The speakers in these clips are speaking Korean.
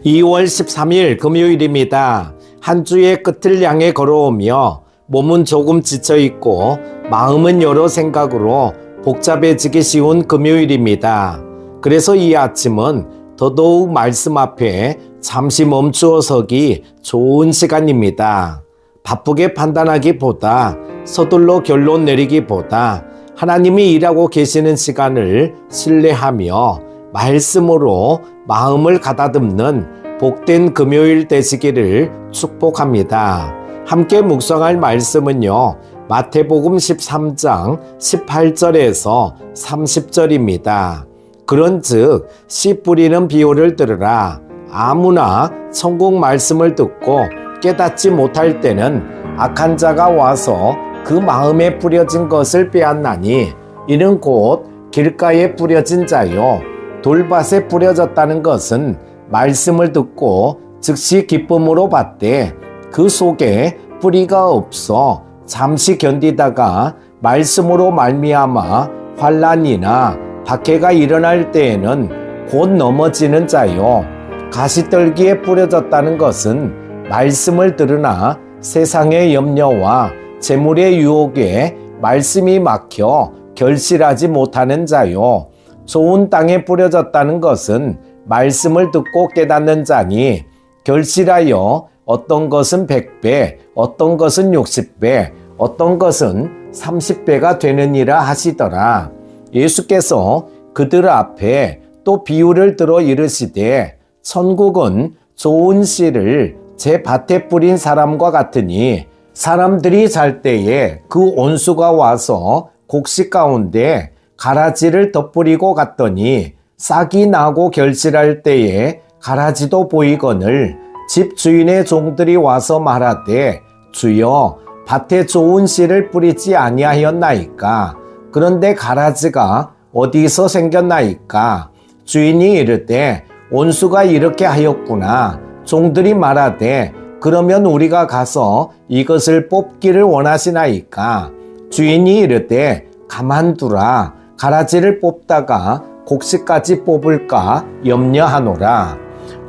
2월 13일 금요일입니다. 한 주의 끝을 향해 걸어오며 몸은 조금 지쳐있고 마음은 여러 생각으로 복잡해지기 쉬운 금요일입니다. 그래서 이 아침은 더더욱 말씀 앞에 잠시 멈추어 서기 좋은 시간입니다. 바쁘게 판단하기보다 서둘러 결론 내리기보다 하나님이 일하고 계시는 시간을 신뢰하며 말씀으로 마음을 가다듬는 복된 금요일 되시기를 축복합니다. 함께 묵상할 말씀은요, 마태복음 13장 18절에서 30절입니다. 그런즉 씨 뿌리는 비유를 들으라. 아무나 천국 말씀을 듣고 깨닫지 못할 때는 악한 자가 와서 그 마음에 뿌려진 것을 빼앗나니 이는 곧 길가에 뿌려진 자요 돌밭에 뿌려졌다는 것은 말씀을 듣고 즉시 기쁨으로 받되 그 속에 뿌리가 없어 잠시 견디다가 말씀으로 말미암아 환난이나 박해가 일어날 때에는 곧 넘어지는 자요 가시떨기에 뿌려졌다는 것은 말씀을 들으나 세상의 염려와 재물의 유혹에 말씀이 막혀 결실하지 못하는 자요 좋은 땅에 뿌려졌다는 것은 말씀을 듣고 깨닫는 자니 결실하여 어떤 것은 100배, 어떤 것은 60배, 어떤 것은 30배가 되느니라 하시더라. 예수께서 그들 앞에 또 비유를 들어 이르시되 천국은 좋은 씨를 제 밭에 뿌린 사람과 같으니 사람들이 잘 때에 그 온수가 와서 곡식 가운데 가라지를 덧뿌리고 갔더니 싹이 나고 결실할 때에 가라지도 보이거늘 집 주인의 종들이 와서 말하되 주여 밭에 좋은 씨를 뿌리지 아니하였나이까 그런데 가라지가 어디서 생겼나이까 주인이 이르되 온수가 이렇게 하였구나 종들이 말하되 그러면 우리가 가서 이것을 뽑기를 원하시나이까 주인이 이르되 가만두라 가라지를 뽑다가 곡식까지 뽑을까 염려하노라.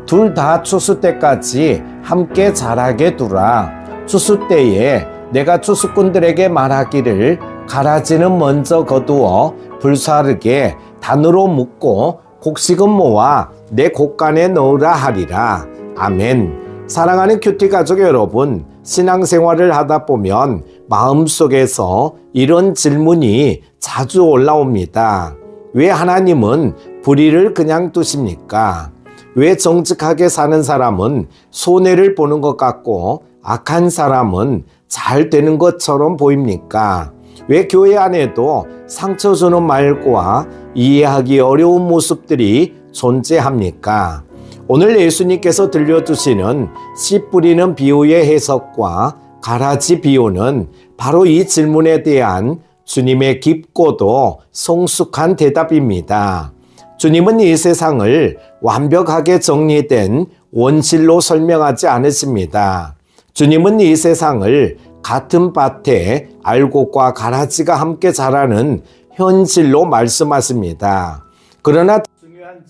둘 다 추수 때까지 함께 자라게 두라. 추수 때에 내가 추수꾼들에게 말하기를 가라지는 먼저 거두어 불사르게 단으로 묶고 곡식은 모아 내 곡간에 넣으라 하리라. 아멘. 사랑하는 큐티 가족 여러분, 신앙생활을 하다 보면 마음속에서 이런 질문이 자주 올라옵니다. 왜 하나님은 불의를 그냥 두십니까? 왜 정직하게 사는 사람은 손해를 보는 것 같고 악한 사람은 잘 되는 것처럼 보입니까? 왜 교회 안에도 상처 주는 말과 이해하기 어려운 모습들이 존재합니까? 오늘 예수님께서 들려주시는 씨 뿌리는 비유의 해석과 가라지 비유는 바로 이 질문에 대한 주님의 깊고도 성숙한 대답입니다. 주님은 이 세상을 완벽하게 정리된 원실로 설명하지 않으십니다. 주님은 이 세상을 같은 밭에 알곡과 가라지가 함께 자라는 현실로 말씀하십니다. 그러나 중요한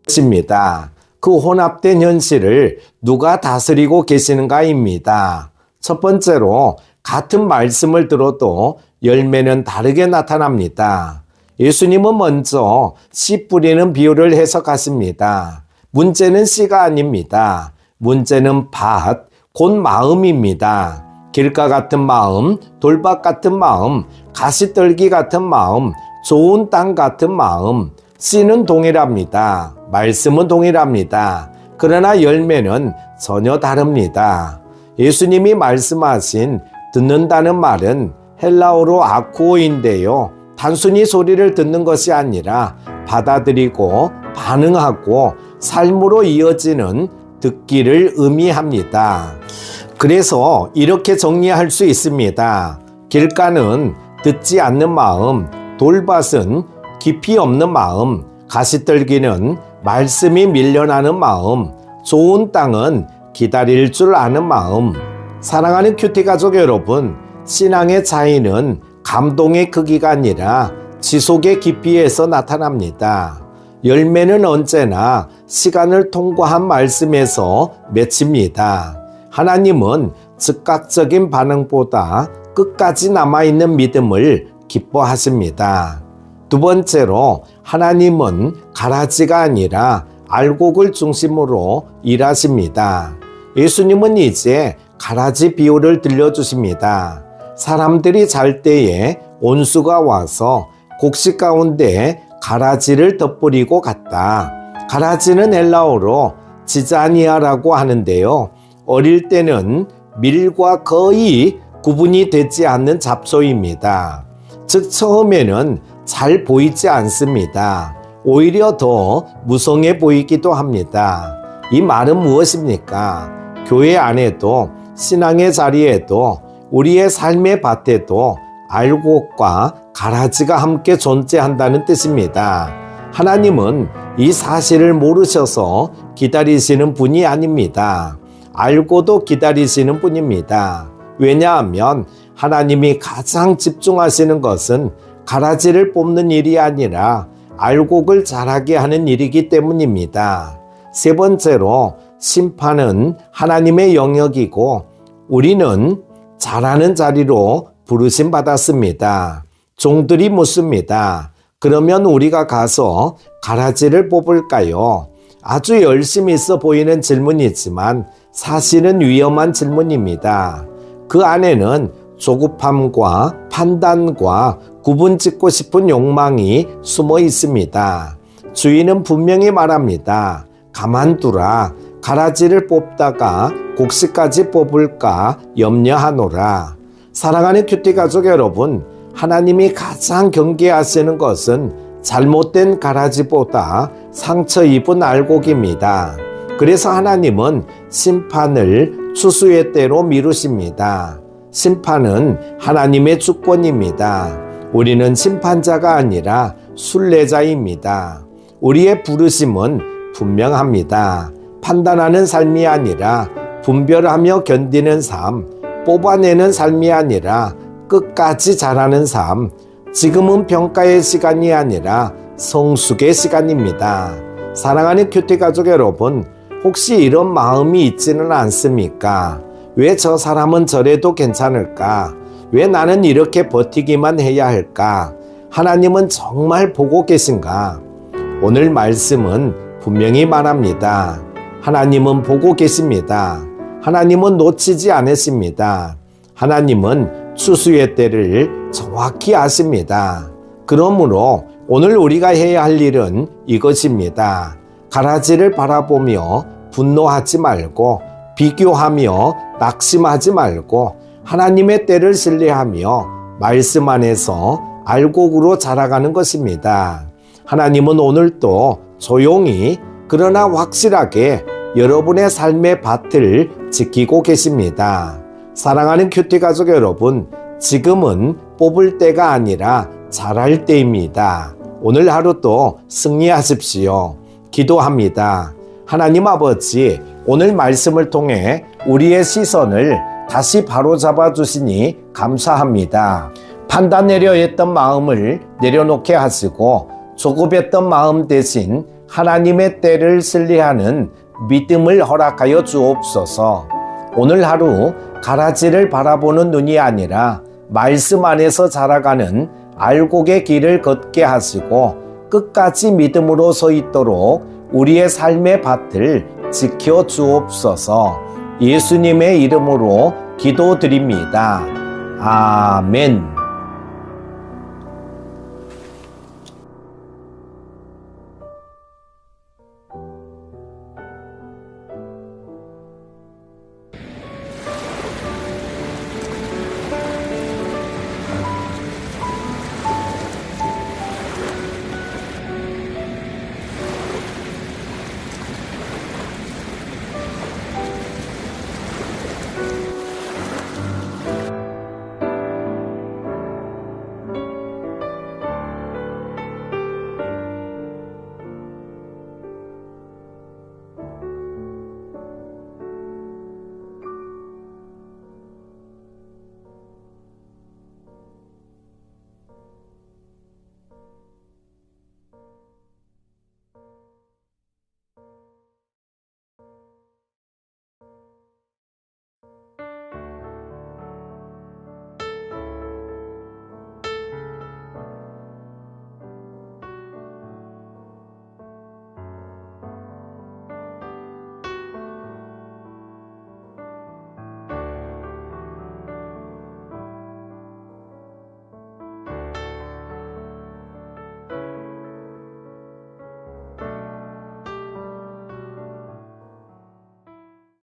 질문입니다. 그 혼합된 현실을 누가 다스리고 계시는가입니다. 첫 번째로 같은 말씀을 들어도 열매는 다르게 나타납니다. 예수님은 먼저 씨 뿌리는 비유를 해석하십니다. 문제는 씨가 아닙니다. 문제는 밭, 곧 마음입니다. 길가 같은 마음, 돌밭 같은 마음, 가시떨기 같은 마음, 좋은 땅 같은 마음, 씨는 동일합니다. 말씀은 동일합니다. 그러나 열매는 전혀 다릅니다. 예수님이 말씀하신 듣는다는 말은 헬라어로 아쿠오인데요. 단순히 소리를 듣는 것이 아니라 받아들이고 반응하고 삶으로 이어지는 듣기를 의미합니다. 그래서 이렇게 정리할 수 있습니다. 길가는 듣지 않는 마음, 돌밭은 깊이 없는 마음, 가시떨기는 말씀이 밀려나는 마음, 좋은 땅은 기다릴 줄 아는 마음. 사랑하는 큐티 가족 여러분, 신앙의 차이는 감동의 크기가 아니라 지속의 깊이에서 나타납니다. 열매는 언제나 시간을 통과한 말씀에서 맺힙니다. 하나님은 즉각적인 반응보다 끝까지 남아있는 믿음을 기뻐하십니다. 두 번째로 하나님은 가라지가 아니라 알곡을 중심으로 일하십니다. 예수님은 이제 가라지 비유를 들려주십니다. 사람들이 잘 때에 온수가 와서 곡식 가운데 가라지를 덧뿌리고 갔다. 가라지는 헬라어로 지자니아라고 하는데요. 어릴 때는 밀과 거의 구분이 되지 않는 잡초입니다. 즉 처음에는 잘 보이지 않습니다. 오히려 더 무성해 보이기도 합니다. 이 말은 무엇입니까? 교회 안에도 신앙의 자리에도 우리의 삶의 밭에도 알곡과 가라지가 함께 존재한다는 뜻입니다. 하나님은 이 사실을 모르셔서 기다리시는 분이 아닙니다. 알고도 기다리시는 분입니다. 왜냐하면 하나님이 가장 집중하시는 것은 가라지를 뽑는 일이 아니라 알곡을 자라게 하는 일이기 때문입니다. 세 번째로 심판은 하나님의 영역이고 우리는 자라는 자리로 부르심 받았습니다. 종들이 묻습니다. 그러면 우리가 가서 가라지를 뽑을까요? 아주 열심히 있어 보이는 질문이지만 사실은 위험한 질문입니다. 그 안에는 조급함과 판단과 구분 짓고 싶은 욕망이 숨어 있습니다. 주인은 분명히 말합니다. 가만두라. 가라지를 뽑다가 곡식까지 뽑을까 염려하노라. 사랑하는 큐티 가족 여러분, 하나님이 가장 경계하시는 것은 잘못된 가라지보다 상처 입은 알곡입니다. 그래서 하나님은 심판을 추수의 때로 미루십니다. 심판은 하나님의 주권입니다. 우리는 심판자가 아니라 순례자입니다. 우리의 부르심은 분명합니다. 판단하는 삶이 아니라 분별하며 견디는 삶, 뽑아내는 삶이 아니라 끝까지 자라는 삶, 지금은 평가의 시간이 아니라 성숙의 시간입니다. 사랑하는 큐티 가족 여러분, 혹시 이런 마음이 있지는 않습니까? 왜 저 사람은 저래도 괜찮을까? 왜 나는 이렇게 버티기만 해야 할까? 하나님은 정말 보고 계신가? 오늘 말씀은 분명히 말합니다. 하나님은 보고 계십니다. 하나님은 놓치지 않으십니다. 하나님은 추수의 때를 정확히 아십니다. 그러므로 오늘 우리가 해야 할 일은 이것입니다. 가라지를 바라보며 분노하지 말고 비교하며 낙심하지 말고 하나님의 때를 신뢰하며 말씀 안에서 알곡으로 자라가는 것입니다. 하나님은 오늘도 조용히 그러나 확실하게 여러분의 삶의 밭을 지키고 계십니다. 사랑하는 큐티 가족 여러분, 지금은 뽑을 때가 아니라 자랄 때입니다. 오늘 하루도 승리하십시오. 기도합니다. 하나님 아버지, 오늘 말씀을 통해 우리의 시선을 다시 바로잡아 주시니 감사합니다. 판단내려 했던 마음을 내려놓게 하시고 조급했던 마음 대신 하나님의 때를 신뢰하는 믿음을 허락하여 주옵소서. 오늘 하루 가라지를 바라보는 눈이 아니라 말씀 안에서 자라가는 알곡의 길을 걷게 하시고 끝까지 믿음으로 서 있도록 우리의 삶의 밭을 지켜 주옵소서. 예수님의 이름으로 기도드립니다. 아멘.